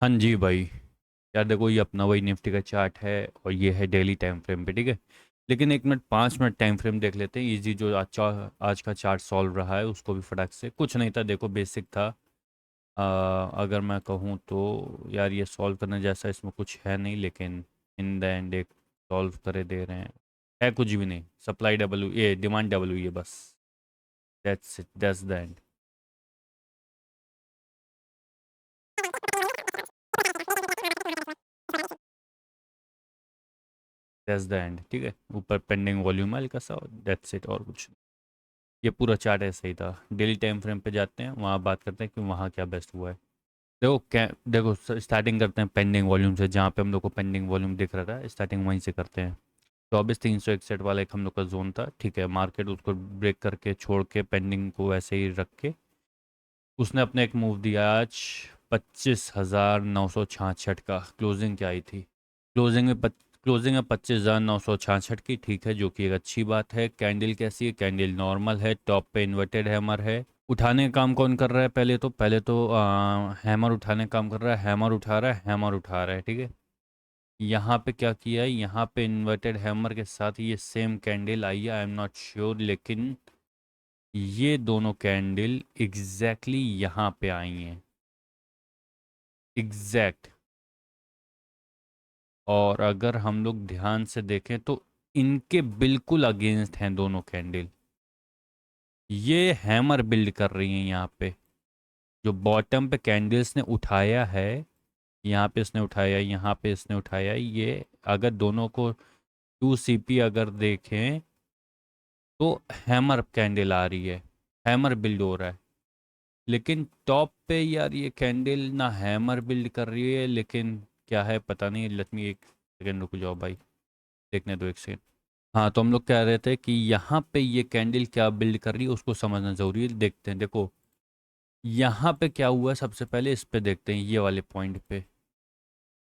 हाँ जी भाई। यार देखो, ये अपना वही निफ्टी का चार्ट है और ये है डेली टाइम फ्रेम पे, ठीक है। लेकिन 1 मिनट 5 मिनट टाइम फ्रेम देख लेते हैं, इजी जो आज का चार्ट सॉल्व रहा है उसको भी फटाक से। कुछ नहीं था, देखो बेसिक था। अगर मैं कहूँ तो यार ये सॉल्व करने जैसा इसमें कुछ है नहीं, लेकिन इन द एंड एक सॉल्व करे दे रहे हैं। है कुछ भी नहीं, सप्लाई डब्ल्यू ये डिमांड डब्ल्यू ये बस। That's it, that's the end. That's the end, ठीक है। ऊपर पेंडिंग वॉल्यूम है हल्का सा, दैट्स इट, और कुछ नहीं। ये पूरा चार्ट ऐसा ही था। डेली टाइम फ्रेम पे जाते हैं, वहाँ बात करते हैं कि वहाँ क्या बेस्ट हुआ है। देखो क्या, देखो स्टार्टिंग करते हैं पेंडिंग वॉल्यूम से, जहाँ पे हम लोग को पेंडिंग वॉल्यूम दिख रहा था, स्टार्टिंग वहीं से करते हैं। 24,361 वाला एक हम लोग का जोन था, ठीक है। मार्केट उसको ब्रेक करके छोड़ के पेंडिंग को वैसे ही रख के उसने अपने एक मूव दिया आज। 25,966 का क्लोजिंग क्या आई थी। क्लोजिंग में क्लोजिंग है 25,966 की, ठीक है, जो कि एक अच्छी बात है। कैंडल कैसी है, कैंडल नॉर्मल है, टॉप पे इन्वर्टेड हैमर है। उठाने का काम कौन कर रहा है, पहले तो हैमर उठाने का काम कर रहा है, हैमर उठा रहा है, हैमर उठा रहा है, ठीक है। यहाँ पे क्या किया है, यहाँ पे इन्वर्टेड हैमर के साथ ये सेम कैंडल आई है, आई एम नॉट श्योर, लेकिन ये दोनों कैंडल एग्जैक्टली यहाँ पे आई हैं, एग्जैक्ट। और अगर हम लोग ध्यान से देखें तो इनके बिल्कुल अगेंस्ट हैं दोनों कैंडल। ये हैमर बिल्ड कर रही हैं यहाँ पे। जो बॉटम पे कैंडल्स ने उठाया है, यहाँ पे इसने उठाया, यहाँ पे इसने उठाया, ये अगर दोनों को 2 CP अगर देखें तो हैमर कैंडल आ रही है, हैमर बिल्ड हो रहा है। लेकिन टॉप पे यार ये कैंडल ना हैमर बिल्ड कर रही है, लेकिन क्या है पता नहीं। लेट मी एक सेकेंड रुक जाओ भाई, देखने दो एक सेकेंड। हाँ, तो हम लोग कह रहे थे कि यहाँ पे ये कैंडल क्या बिल्ड कर रही है उसको समझना ज़रूरी है। देखते हैं, देखो यहाँ पे क्या हुआ है, सबसे पहले इस पे देखते हैं, ये वाले पॉइंट पे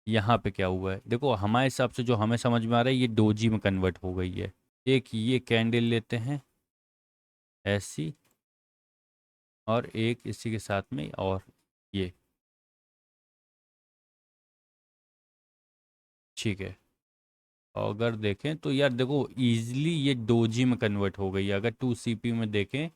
यहाँ पे क्या हुआ है। देखो हमारे हिसाब से जो हमें समझ में आ रहा है, ये डोजी में कन्वर्ट हो गई है। एक ये कैंडल लेते हैं ऐसी, और एक इसी के साथ में, और ये, ठीक है। और अगर देखें तो यार देखो इजीली ये डोजी में कन्वर्ट हो गई है। अगर 2 CP में देखें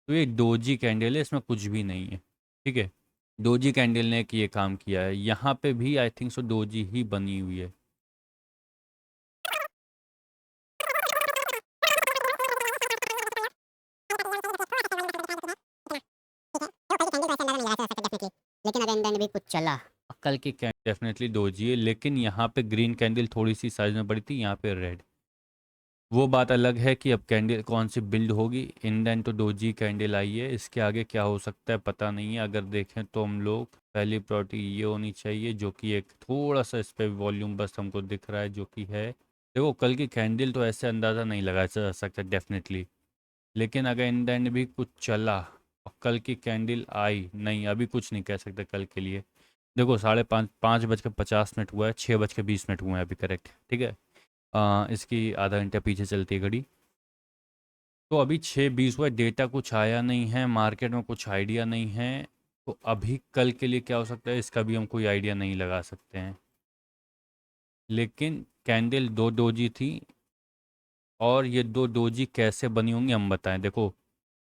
तो ये डोजी कैंडल है, इसमें कुछ भी नहीं है, ठीक है। डोजी कैंडल ने एक ये काम किया है, यहाँ पे भी आई थिंक सो डोजी ही बनी हुई है। लेकिन अगर इंडियन भी कुछ चला। कल की कैंडल डेफिनेटली डोजी है, लेकिन यहाँ पे ग्रीन कैंडल थोड़ी सी साइज में बड़ी थी, यहाँ पे रेड। वो बात अलग है कि अब कैंडल कौन सी बिल्ड होगी। इंडियन तो डोजी कैंडल आई है, इसके आगे क्या हो सकता है पता नहीं है। अगर देखें तो हम लोग पहली प्रॉपर्टी ये होनी चाहिए, जो कि एक थोड़ा सा इस पे वॉल्यूम बस हमको दिख रहा है, जो कि है। देखो कल की कैंडल तो ऐसे अंदाज़ा नहीं लगाया जा सकता डेफिनेटली, लेकिन अगर इंडियन भी कुछ चला और कल की कैंडल आई नहीं, अभी कुछ नहीं कह सकते कल के लिए। देखो 5:30, 5:50 हुआ है, 6:20 हुए हैं अभी, करेक्ट, ठीक है। इसकी आधा घंटा पीछे चलती है घड़ी। तो अभी 6:20 हुआ है, डेटा कुछ आया नहीं है, मार्केट में कुछ आइडिया नहीं है। तो अभी कल के लिए क्या हो सकता है इसका भी हम कोई आइडिया नहीं लगा सकते हैं। लेकिन कैंडल दो डोजी थी, और ये दो डोजी कैसे बनी होंगी हम बताएं। देखो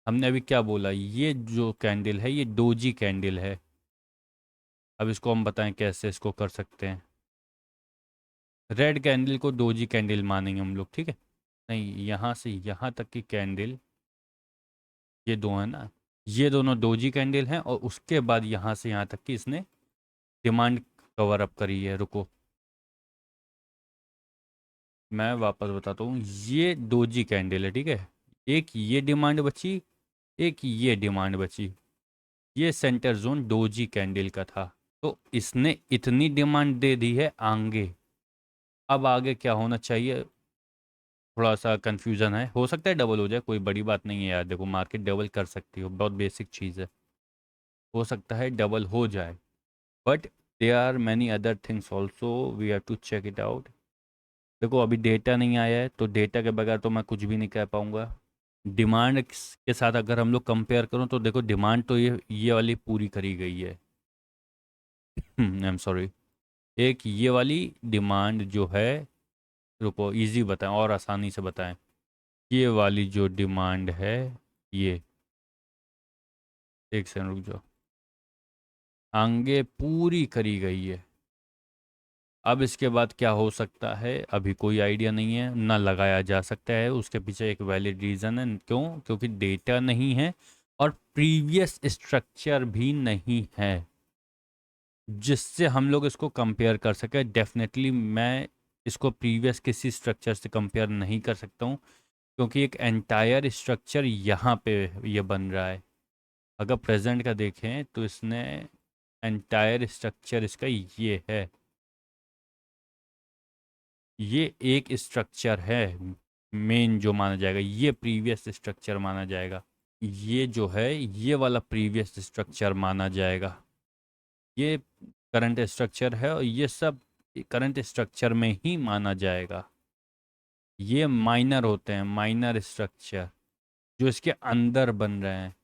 हमने अभी क्या बोला, ये जो कैंडल है ये डोजी कैंडल है। अब इसको हम बताएं कैसे इसको कर सकते हैं। रेड कैंडल को डोजी कैंडल मानेंगे हम लोग, ठीक है। नहीं, यहाँ से यहाँ तक की कैंडल, ये दो है ना, ये दोनों डोजी कैंडल हैं, और उसके बाद यहाँ से यहाँ तक की इसने डिमांड कवर अप करी है। रुको मैं वापस बताता हूँ, ये डोजी कैंडल है, ठीक है। एक ये डिमांड बची, एक ये डिमांड बची। ये सेंटर जोन डोजी कैंडल का था। तो इसने इतनी डिमांड दे दी है आगे। अब आगे क्या होना चाहिए, थोड़ा सा कंफ्यूजन है। हो सकता है डबल हो जाए, कोई बड़ी बात नहीं है यार। देखो मार्केट डबल कर सकती हो, बहुत बेसिक चीज़ है। हो सकता है डबल हो जाए, but there are many other things also, we have to check it out. देखो अभी डेटा नहीं आया है, तो डेटा के बगैर तो मैं कुछ भी नहीं कह पाऊँगा। डिमांड के साथ अगर हम लोग कंपेयर करूँ तो देखो डिमांड तो ये वाली पूरी करी गई है। आई एम सॉरी, एक ये वाली डिमांड जो है, रुको इजी बताएं और आसानी से बताएं। ये वाली जो डिमांड है, ये, एक सेकंड रुक जाओ, आगे पूरी करी गई है। अब इसके बाद क्या हो सकता है अभी कोई आइडिया नहीं है, ना लगाया जा सकता है। उसके पीछे एक वैलिड रीज़न है, क्यों? क्योंकि डेटा नहीं है और प्रीवियस स्ट्रक्चर भी नहीं है जिससे हम लोग इसको कंपेयर कर सके। डेफिनेटली मैं इसको प्रीवियस किसी स्ट्रक्चर से कंपेयर नहीं कर सकता हूँ, क्योंकि एक एंटायर स्ट्रक्चर यहाँ पे ये बन रहा है। अगर प्रेजेंट का देखें तो इसने एंटायर स्ट्रक्चर इसका ये है, ये एक स्ट्रक्चर है मेन जो माना जाएगा, ये प्रीवियस स्ट्रक्चर माना जाएगा। ये जो है ये वाला प्रीवियस स्ट्रक्चर माना जाएगा। ये करंट स्ट्रक्चर है और ये सब करंट स्ट्रक्चर में ही माना जाएगा। ये माइनर होते हैं, माइनर स्ट्रक्चर जो इसके अंदर बन रहे हैं।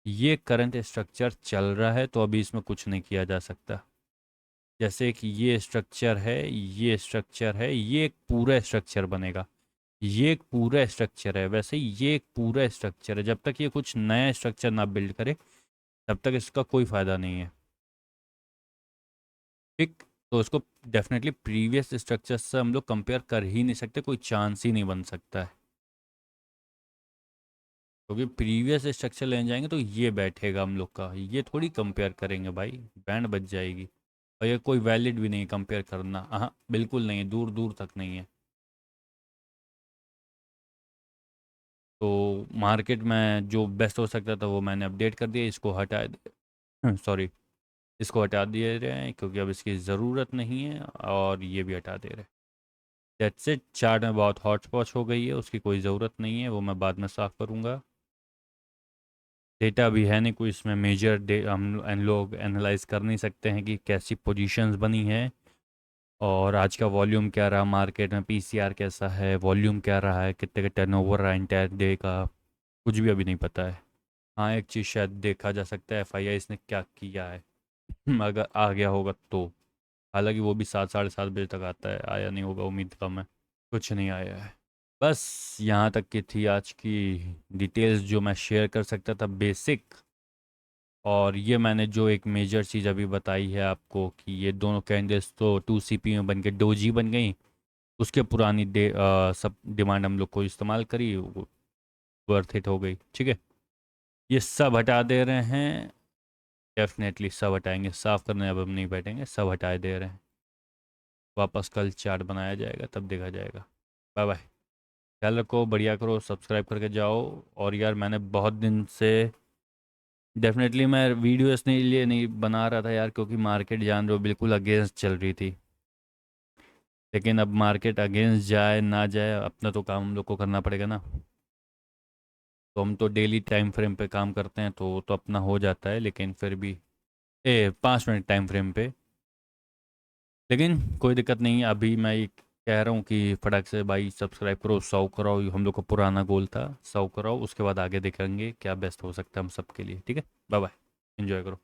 ये करंट स्ट्रक्चर चल रहा है तो अभी इसमें कुछ नहीं किया जा सकता। जैसे कि ये स्ट्रक्चर है, ये स्ट्रक्चर है, ये एक पूरा स्ट्रक्चर बनेगा, ये एक पूरा स्ट्रक्चर है, वैसे ही ये एक पूरा स्ट्रक्चर है। जब तक ये कुछ नया स्ट्रक्चर ना बिल्ड करे तब तक इसका कोई फ़ायदा नहीं है। ठीक, तो इसको डेफिनेटली प्रीवियस स्ट्रक्चर से हम लोग कंपेयर कर ही नहीं सकते, कोई चांस ही नहीं बन सकता है। क्योंकि प्रीवियस स्ट्रक्चर ले जाएंगे तो ये बैठेगा हम लोग का, ये थोड़ी कंपेयर करेंगे भाई, बैंड बच जाएगी। और ये कोई वैलिड भी नहीं कंपेयर करना, हाँ बिल्कुल नहीं है, दूर दूर तक नहीं है। तो मार्केट में जो बेस्ट हो सकता था वो मैंने अपडेट कर दिया, इसको हटा सॉरी, इसको हटा दिए रहे हैं क्योंकि अब इसकी ज़रूरत नहीं है, और ये भी हटा दे रहे हैं। That's it. चार्ट में बहुत हॉट स्पॉट हो गई है, उसकी कोई ज़रूरत नहीं है, वो मैं बाद में साफ़ करूँगा। डेटा भी है नहीं कोई इसमें मेजर, हम लोग एनालाइज कर नहीं सकते हैं कि कैसी पोजीशंस बनी है और आज का वॉल्यूम क्या रहा मार्केट में, पीसीआर कैसा है, वॉल्यूम क्या रहा है, कितने का टर्नओवर रहा इंटायर डे का, कुछ भी अभी नहीं पता है। हाँ एक चीज़ शायद देखा जा सकता है, एफआईआई इसने क्या किया है अगर आ गया होगा तो। हालांकि वो भी 7 साढ़े 7 बजे तक आता है, आया नहीं होगा, उम्मीद कम है। कुछ नहीं आया है। बस यहाँ तक की थी आज की डिटेल्स जो मैं शेयर कर सकता था, बेसिक। और ये मैंने जो एक मेजर चीज़ अभी बताई है आपको कि ये दोनों कैंडल्स तो 2CP में बन के डोजी बन गई, उसके पुरानी सब डिमांड हम लोग को इस्तेमाल करी, वर्थ इट हो गई। ठीक है, ये सब हटा दे रहे हैं, डेफिनेटली सब हटाएंगे, साफ़ करने अब हम नहीं बैठेंगे, सब हटा दे रहे हैं। वापस कल चार्ट बनाया जाएगा तब देखा जाएगा। बाय बाय, ख्याल रखो, बढ़िया करो, सब्सक्राइब करके जाओ। और यार मैंने बहुत दिन से, डेफिनेटली मैं वीडियो इसने लिए नहीं बना रहा था यार, क्योंकि मार्केट जान रहे हो बिल्कुल अगेंस्ट चल रही थी। लेकिन अब मार्केट अगेंस्ट जाए ना जाए, अपना तो काम हम लोग को करना पड़ेगा ना। तो हम तो डेली टाइम फ्रेम पे काम करते हैं, तो अपना हो जाता है, लेकिन फिर भी 5 मिनट टाइम फ्रेम पे। लेकिन कोई दिक्कत नहीं है, अभी मैं ये कह रहा हूँ कि फटाक से भाई सब्सक्राइब करो, 100 कराओ, हम लोग का पुराना गोल था 100 कराओ, उसके बाद आगे देखेंगे क्या बेस्ट हो सकता है हम सबके लिए। ठीक है, बाय बाय, एंजॉय करो।